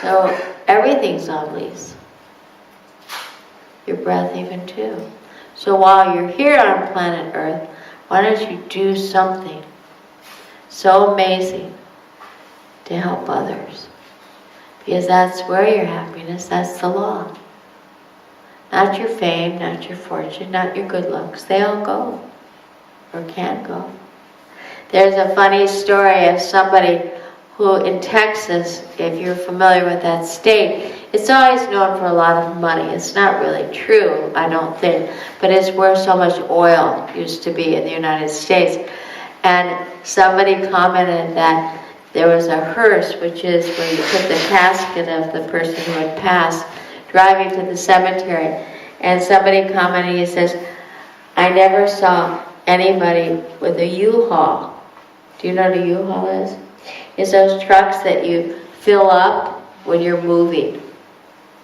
So everything's on lease. Your breath even too. So while you're here on planet Earth, why don't you do something so amazing to help others? Because that's where your happiness, that's the law. Not your fame, not your fortune, not your good looks. They all go, or can go. There's a funny story of somebody who in Texas, if you're familiar with that state, it's always known for a lot of money. It's not really true, I don't think, but it's where so much oil used to be in the United States. And somebody commented that there was a hearse, which is where you put the casket of the person who had passed, driving to the cemetery. And somebody commented, he says, I never saw anybody with a U-Haul. Do you know what a U-Haul is? It's those trucks that you fill up when you're moving,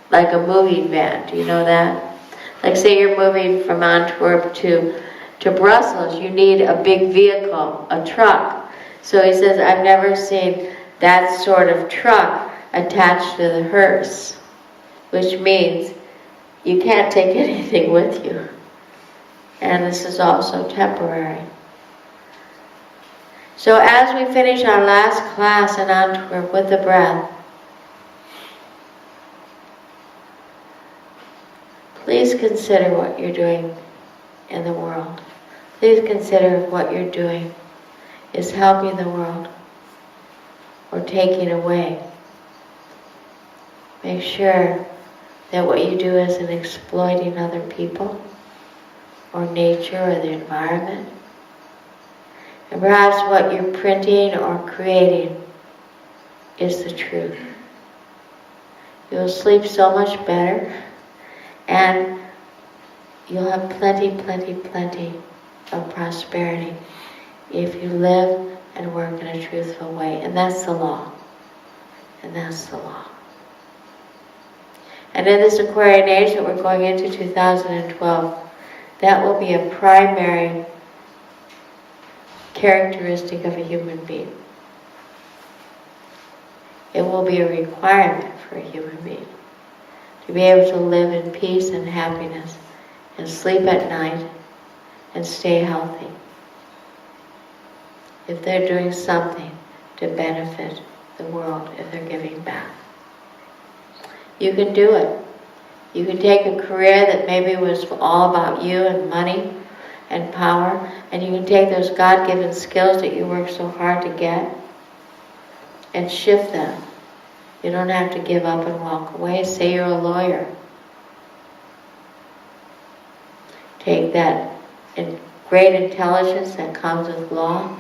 like a moving van. Do you know that? Like say you're moving from Antwerp to Brussels, you need a big vehicle, a truck. So he says, I've never seen that sort of truck attached to the hearse, which means you can't take anything with you. And this is also temporary. So as we finish our last class in Antwerp with the breath, please consider what you're doing in the world. Please consider if what you're doing is helping the world or taking away. Make sure that what you do isn't exploiting other people or nature or the environment. And perhaps what you're printing or creating is the truth. You'll sleep so much better, and you'll have plenty, plenty, plenty of prosperity if you live and work in a truthful way. And that's the law. And that's the law. And in this Aquarian age that we're going into 2012, that will be a primary characteristic of a human being. It will be a requirement for a human being to be able to live in peace and happiness and sleep at night and stay healthy. If they're doing something to benefit the world, if they're giving back. You can do it. You can take a career that maybe was all about you and money and power, and you can take those God-given skills that you work so hard to get and shift them. You don't have to give up and walk away. Say you're a lawyer. Take that great intelligence that comes with law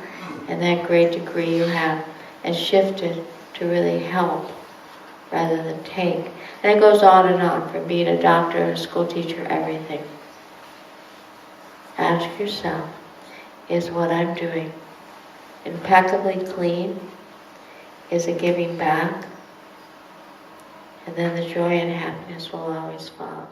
and that great degree you have and shift it to really help rather than take. And it goes on from being a doctor, a school teacher, everything. Ask yourself, is what I'm doing impeccably clean? Is it giving back? And then the joy and happiness will always follow.